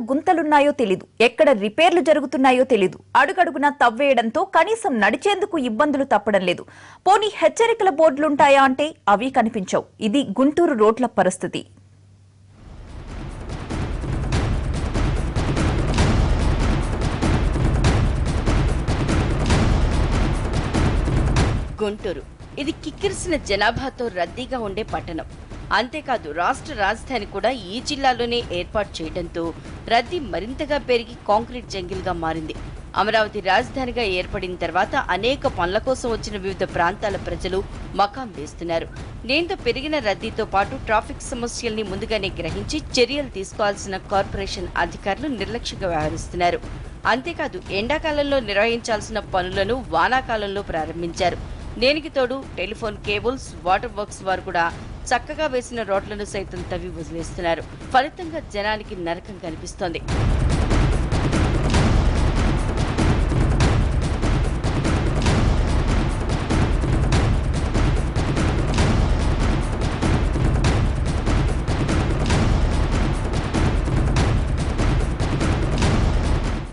గుంతలున్నాయో తెలీదు, ఎక్కడ రిపేర్లు జరుగుతున్నాయో తెలీదు. అడుగడుగునా తవ్వేయడంతో కనీసం నడిచేందుకు ఇబ్బందులు తప్పడం లేదు. పోనీ హెచ్చరికల బోర్డులుంటాయా అంటే అవి కనిపించవు. ఇది గుంటూరు రోడ్ల పరిస్థితి. గుంటూరు ఇది కిక్కిరిసిన జనాభాతో రద్దీగా ఉండే పట్టణం. అంతేకాదు రాష్ట్ర రాజధాని కూడా ఈ జిల్లాలోనే ఏర్పాటు చేయడంతో రద్దీ మరింతగా పెరిగి కాంక్రీట్ జంగిల్గా మారింది. అమరావతి రాజధానిగా ఏర్పడిన తర్వాత అనేక పనుల కోసం వచ్చిన వివిధ ప్రాంతాల ప్రజలు మకాం వేస్తున్నారు. దీంతో పెరిగిన రద్దీతో పాటు ట్రాఫిక్ సమస్యల్ని ముందుగానే గ్రహించి చర్యలు తీసుకోవాల్సిన కార్పొరేషన్ అధికారులు నిర్లక్ష్యంగా వ్యవహరిస్తున్నారు. అంతేకాదు ఎండాకాలంలో నిర్వహించాల్సిన పనులను వానాకాలంలో ప్రారంభించారు. దీనికి తోడు టెలిఫోన్ కేబుల్స్, వాటర్ వర్క్స్ వారు కూడా చక్కగా వేసిన రోడ్లను సైతం తవ్వి వదిలేస్తున్నారు. ఫలితంగా జనానికి నరకం కనిపిస్తోంది.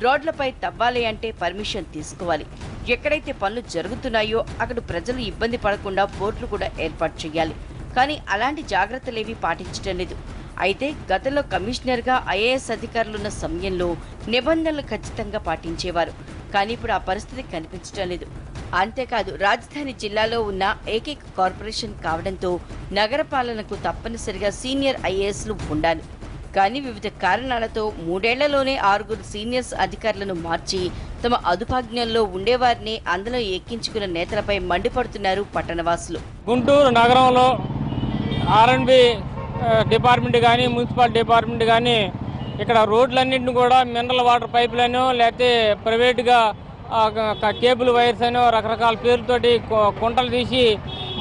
రోడ్లపై తవ్వాలి అంటే పర్మిషన్ తీసుకోవాలి. ఎక్కడైతే పనులు జరుగుతున్నాయో అక్కడ ప్రజలు ఇబ్బంది పడకుండా బోర్డులు కూడా ఏర్పాటు చేయాలి. కానీ అలాంటి జాగ్రత్తలేవీ పాటించడం లేదు. అయితే గతంలో కమిషనర్గా ఐఏఎస్ అధికారులున్న సమయంలో నిబంధనలు ఖచ్చితంగా పాటించేవారు. కానీ ఇప్పుడు ఆ పరిస్థితి కనిపించడం లేదు. అంతేకాదు రాజధాని జిల్లాలో ఉన్న ఏకైక కార్పొరేషన్ కావడంతో నగర పాలనకు తప్పనిసరిగా సీనియర్ ఐఏఎస్లు ఉండాలి. కానీ వివిధ కారణాలతో 3 ఏళ్లలోనే 6 సీనియర్స్ అధికారులను మార్చి తమ అదుపాజ్ఞంలో ఉండేవారిని అందులో ఎక్కించుకున్న నేతలపై మండిపడుతున్నారు పట్టణవాసులు. గుంటూరు నగరంలో ఆర్ఎండ్బి డిపార్ట్మెంట్ కానీ, మున్సిపల్ డిపార్ట్మెంట్ కానీ ఇక్కడ రోడ్లన్నింటినీ కూడా మినరల్ వాటర్ పైపులను లేకపోతే ప్రైవేట్గా కేబుల్ వైర్స్ అని రకరకాల పేర్లతోటి కుంటలు తీసి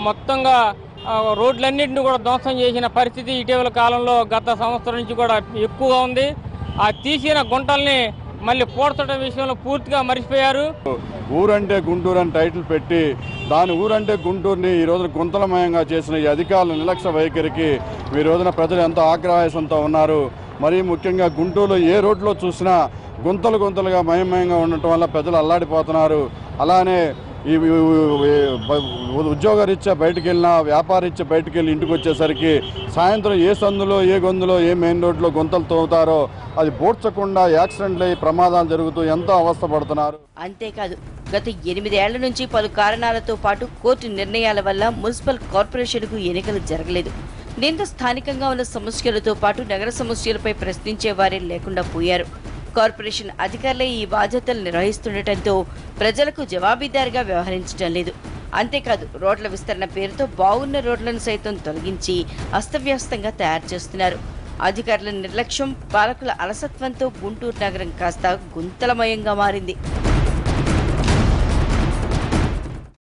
మొత్తంగా రోడ్లన్నింటినీ కూడా ధ్వంసం చేసిన పరిస్థితి ఇటీవల కాలంలో గత సంవత్సరం నుంచి కూడా ఎక్కువగా ఉంది. ఆ తీసిన గుంటల్ని మళ్ళీ పూడ్చడం విషయంలో పూర్తిగా మర్చిపోయారు. ఊరంటే గుంటూరు అని టైటిల్ పెట్టి దాని ఊరంటే గుంటూరుని ఈ రోజున గుంతలమయంగా చేసిన ఈ అధికారుల నిర్లక్ష్య వైఖరికి ఈ రోజున ప్రజలు ఎంతో ఆగ్రహంతో ఉన్నారు. మరీ ముఖ్యంగా గుంటూరులో ఏ రోడ్లో చూసినా గుంతలుగా మయంగా ఉండటం వల్ల ప్రజలు అల్లాడిపోతున్నారు. అలానే ఈ ఉద్యోగరీత్యా బయటకు వెళ్ళినా, వ్యాపారరీత్యా బయటకు వెళ్ళి ఇంటికి వచ్చేసరికి సాయంత్రం ఏ సందులో, ఏ గొంతులో, ఏ మెయిన్ రోడ్లో గుంతలు తవ్వుతారో అది పూడ్చకుండా యాక్సిడెంట్లు అయ్యి ప్రమాదాలు జరుగుతూ ఎంతో అవస్థపడుతున్నారు. అంతేకాదు గత 8 ఏళ్ల నుంచి పలు కారణాలతో పాటు కోర్టు నిర్ణయాల వల్ల మున్సిపల్ కార్పొరేషన్కు ఎన్నికలు జరగలేదు. దీంతో స్థానికంగా ఉన్న సమస్యలతో పాటు నగర సమస్యలపై ప్రశ్నించే వారే లేకుండా పోయారు. కార్పొరేషన్ అధికారులే ఈ బాధ్యతలు నిర్వహిస్తుండటంతో ప్రజలకు జవాబుదారీగా వ్యవహరించడం లేదు. అంతేకాదు రోడ్ల విస్తరణ పేరుతో బాగున్న రోడ్లను సైతం తొలగించి అస్తవ్యస్తంగా తయారు చేస్తున్నారు. అధికారుల నిర్లక్ష్యం, పాలకుల అలసత్వంతో గుంటూరు నగరం కాస్త గుంతలమయంగా మారింది.